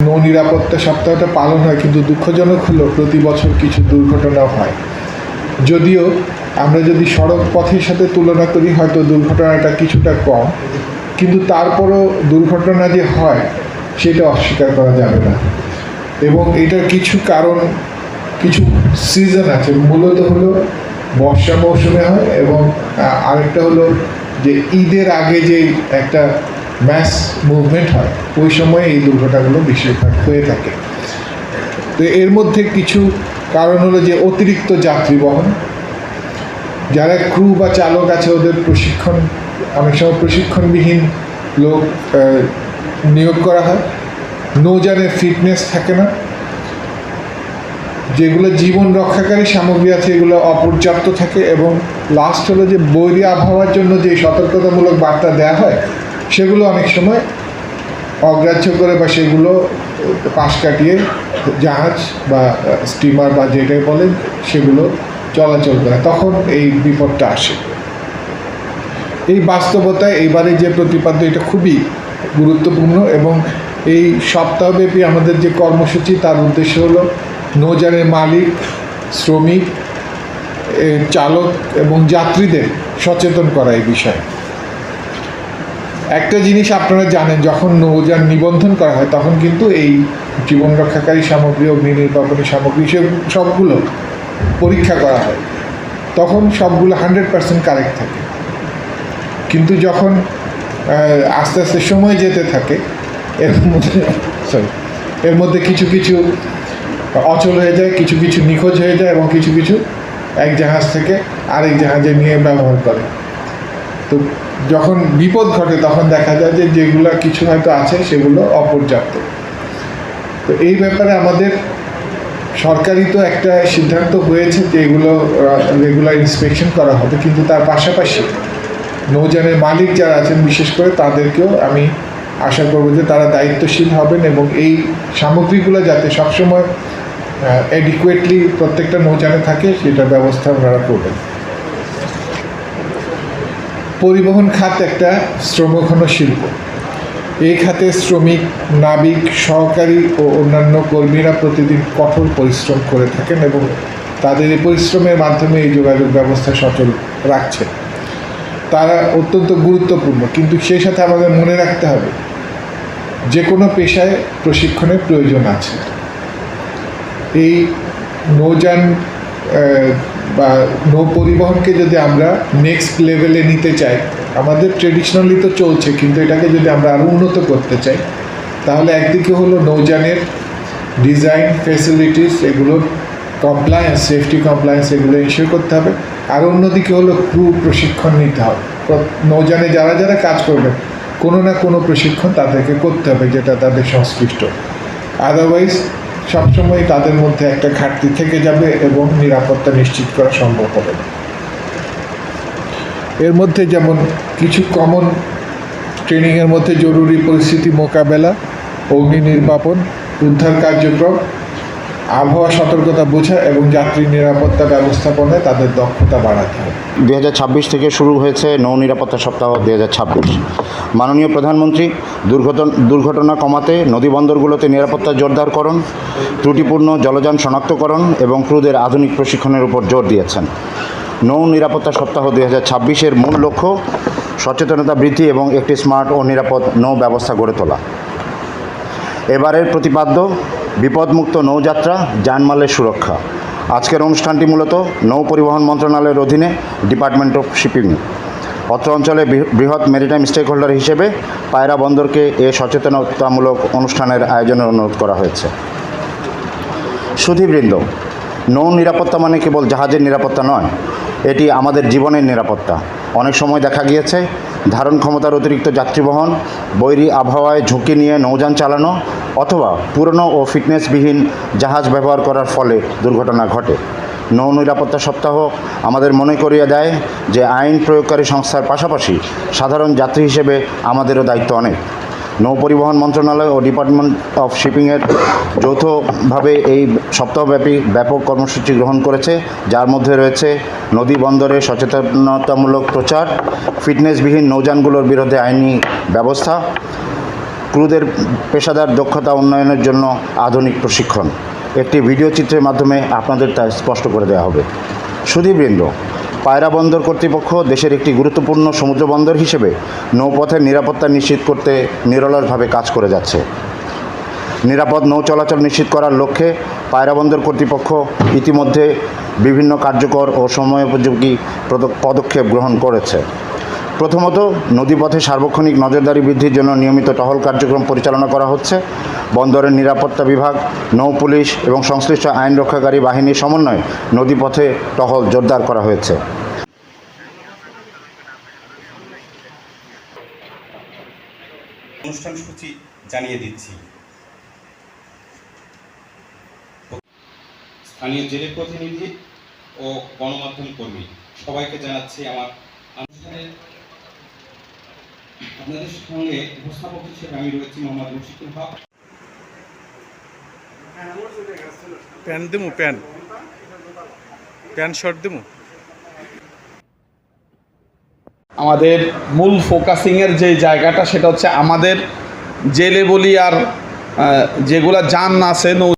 নৌ নিরাপত্তা সপ্তাহটা পালন হয়, কিন্তু দুঃখজনক হলো প্রতি বছর কিছু দুর্ঘটনাও হয়। যদিও আমরা যদি সড়ক পথের সাথে তুলনা করি হয়তো দুর্ঘটনাটা কিছুটা কম, কিন্তু তারপরও দুর্ঘটনা যে হয় সেটা অস্বীকার করা যাবে না। এবং এটার কিছু কারণ, কিছু সিজন আছে। মূলত হলো বর্ষা মৌসুমে হয়, এবং আরেকটা হলো যে ঈদের আগে যে একটা ম্যাস মুভমেন্ট হয় ওই সময় এই দুর্ঘটনাগুলো বেশিরভাগ হয়ে থাকে। তো এর মধ্যে কিছু কারণ হলো যে অতিরিক্ত যাত্রী বহন, যারা ক্রু বা চালক আছে ওদের প্রশিক্ষণ, অনেক সময় প্রশিক্ষণবিহীন লোক নিয়োগ করা হয়, নৌযানের ফিটনেস থাকে না, যেগুলো জীবন রক্ষাকারী সামগ্রী আছে এগুলো অপর্যাপ্ত থাকে, এবং লাস্ট হলো যে বৈরী আবহাওয়ার জন্য যে সতর্কতামূলক বার্তা দেওয়া হয় সেগুলো অনেক সময় অগ্রাহ্য করে বা সেগুলো পাশ কাটিয়ে জাহাজ বা স্টিমার বা যেটাই বলেন সেগুলো চলাচল করে, তখন এই বিপদটা আসে। এই বাস্তবতায় এইবারে যে প্রতিপাদ্য এটা খুবই গুরুত্বপূর্ণ, এবং এই সপ্তাহব্যাপী আমাদের যে কর্মসূচি তার উদ্দেশ্য হলো নৌযানের মালিক, শ্রমিক, চালক এবং যাত্রীদের সচেতন করা এই বিষয়ে। একটা জিনিস আপনারা জানেন, যখন নৌযান নিবন্ধন করা হয় তখন কিন্তু এই জীবন রক্ষাকারী সামগ্রী, অগ্নি নির্বাপনী সামগ্রী সবগুলো পরীক্ষা করা হয়, তখন সবগুলো 100% কারেক্ট থাকে। কিন্তু যখন আস্তে আস্তে সময় যেতে থাকে এর মধ্যে কিছু কিছু অচল হয়ে যায়, কিছু কিছু নিখোঁজ হয়ে যায়, এবং কিছু কিছু এক জাহাজ থেকে আরেক জাহাজে নিয়ে ব্যবহার করে। তো যখন বিপদ ঘটে তখন দেখা যায় যে যেগুলো কিছু হয়তো আছে সেগুলো অপর্যাপ্ত। তো এই ব্যাপারে আমাদের সরকারি তো একটা সিদ্ধান্ত হয়েছে যে এগুলো রেগুলার ইন্সপেকশন করা হবে, কিন্তু তার পাশাপাশি নৌযানের মালিক যারা আছেন বিশেষ করে তাদেরকেও আমি আশা করব যে তারা দায়িত্বশীল হবেন, এবং এই সামগ্রীগুলো যাতে সবসময় অ্যাডিকুয়েটলি প্রত্যেকটা নৌযানে থাকে সেটার ব্যবস্থা ওনারা করবেন। পরিবহন খাত একটা শ্রমঘন শিল্প। এই খাতে শ্রমিক, নাবিক, সহকারী ও অন্যান্য কর্মীরা প্রতিদিন কঠোর পরিশ্রম করে থাকেন, এবং তাদের এই পরিশ্রমের মাধ্যমে এই যোগাযোগ ব্যবস্থা সচল রাখছে। তারা অত্যন্ত গুরুত্বপূর্ণ, কিন্তু সেই সাথে আমাদের মনে রাখতে হবে যে কোনো পেশায় প্রশিক্ষণের প্রয়োজন আছে। এই নৌযান বা নৌ পরিবহনকে যদি আমরা নেক্সট লেভেলে নিতে চাই, আমাদের ট্রেডিশনালি তো চলছে, কিন্তু এটাকে যদি আমরা আরও উন্নত করতে চাই তাহলে একদিকে হলো নৌযানের ডিজাইন, ফ্যাসিলিটিস, এগুলোর কমপ্লায়েন্স, সেফটি কমপ্লায়েন্স এগুলো ইনশিওর করতে হবে। আর অন্যদিকে হলো ক্রু প্রশিক্ষণ নিতে হবে। নৌযানে যারা যারা কাজ করবেন কোনো না কোনো প্রশিক্ষণ তাদেরকে করতে হবে যেটা তাদের সংশ্লিষ্ট, আদারওয়াইজ সবসময় তাদের মধ্যে একটা ঘাটতি থেকে যাবে এবং নিরাপত্তা নিশ্চিত করা সম্ভব হবে না। এর মধ্যে যেমন কিছু কমন ট্রেনিংয়ের মধ্যে জরুরি পরিস্থিতি মোকাবেলা, অগ্নি নির্বাপন, উদ্ধার কার্যক্রম, আবহাওয়া সতর্কতা বোঝা এবং যাত্রী নিরাপত্তা ব্যবস্থাপনায় তাদের দক্ষতা বাড়াতে হবে। 2026 থেকে শুরু হয়েছে নৌ নিরাপত্তা সপ্তাহ 2026। মাননীয় প্রধানমন্ত্রী দুর্ঘটনা কমাতে নদীবন্দরগুলোতে নিরাপত্তা জোরদারকরণ, ত্রুটিপূর্ণ জলযান শনাক্তকরণ এবং ক্রুদের আধুনিক প্রশিক্ষণের উপর জোর দিয়েছেন। নৌ নিরাপত্তা সপ্তাহ 2026-এর মূল লক্ষ্য সচেতনতা বৃদ্ধি এবং একটি স্মার্ট ও নিরাপদ নৌ ব্যবস্থা গড়ে তোলা। এবারের প্রতিপাদ্য বিপদমুক্ত নৌযাত্রা, জানমালের সুরক্ষা। আজকের অনুষ্ঠানটি মূলত নৌ পরিবহন মন্ত্রণালয়ের অধীনে ডিপার্টমেন্ট অফ শিপিং অত্র অঞ্চলে বৃহৎ মেরিটাইম স্টেক হোল্ডার হিসেবে পায়রা বন্দরকে এ সচেতনতামূলক অনুষ্ঠানের আয়োজনের অনুরোধ করা হয়েছে। সুধীবৃন্দ, নৌ নিরাপত্তা মানে কেবল জাহাজের নিরাপত্তা নয়, এটি আমাদের জীবনের নিরাপত্তা। অনেক সময় দেখা গিয়েছে ধারণ ক্ষমতার অতিরিক্ত যাত্রীবহন, বৈরী আবহাওয়ায় ঝুঁকি নিয়ে নৌযান চালানো অথবা পুরনো ও ফিটনেসবিহীন জাহাজ ব্যবহার করার ফলে দুর্ঘটনা ঘটে। নৌ নিরাপত্তা সপ্তাহ আমাদের মনে করিয়ে দেয় যে আইন প্রয়োগকারী সংস্থার পাশাপাশি সাধারণ যাত্রী হিসেবে আমাদেরও দায়িত্ব অনেক। নৌ পরিবহন মন্ত্রণালয় ও ডিপার্টমেন্ট অফ শিপিংয়ের যৌথভাবে এই সপ্তাহব্যাপী ব্যাপক কর্মসূচি গ্রহণ করেছে, যার মধ্যে রয়েছে নদী বন্দরে সচেতনতামূলক প্রচার, ফিটনেসবিহীন নৌযানগুলোর বিরুদ্ধে আইনি ব্যবস্থা, ক্রুদের পেশাদার দক্ষতা উন্নয়নের জন্য আধুনিক প্রশিক্ষণ। একটি ভিডিও চিত্রের মাধ্যমে আপনাদের তা স্পষ্ট করে দেওয়া হবে। সুধীবৃন্দ, পায়রা বন্দর কর্তৃপক্ষ দেশের একটি গুরুত্বপূর্ণ সমুদ্র বন্দর হিসেবে নৌপথের নিরাপত্তা নিশ্চিত করতে নিরলসভাবে কাজ করে যাচ্ছে। নিরাপদ নৌ চলাচল নিশ্চিত করার লক্ষ্যে পায়রা বন্দর কর্তৃপক্ষ ইতিমধ্যে বিভিন্ন কার্যকর ও সময়োপযোগী পদক্ষেপ গ্রহণ করেছে। প্রথমত, নদীপথে সার্বক্ষণিক নজরদারি বৃদ্ধির জন্য নিয়মিত টহল কার্যক্রম পরিচালনা করা হচ্ছে। বন্দরের নিরাপত্তা বিভাগ, নৌ পুলিশ এবং সংশ্লিষ্ট আইন রক্ষাকারী বাহিনীর সমন্বয়ে নদীপথে টহল জোরদার করা হয়েছে। অনুষ্ঠান সূচি জানিয়ে দিচ্ছি। স্থানীয় জেলে প্রতিনিধি ও গণমাধ্যম কর্মী সবাইকে জানাচ্ছি আমার অনুষ্ঠানের আপনাদের সঙ্গে উপস্থাপক হিসেবে আমি রয়েছি মোহাম্মদ মুশফিকুল হক। প্যান্ট দিমু প্যান্ট শর্ট দিমু। আমাদের মূল ফোকাসিংয়ের যে জায়গাটা সেটা হচ্ছে আমাদের জেলে বলি আর যেগুলা যান আছে নৌ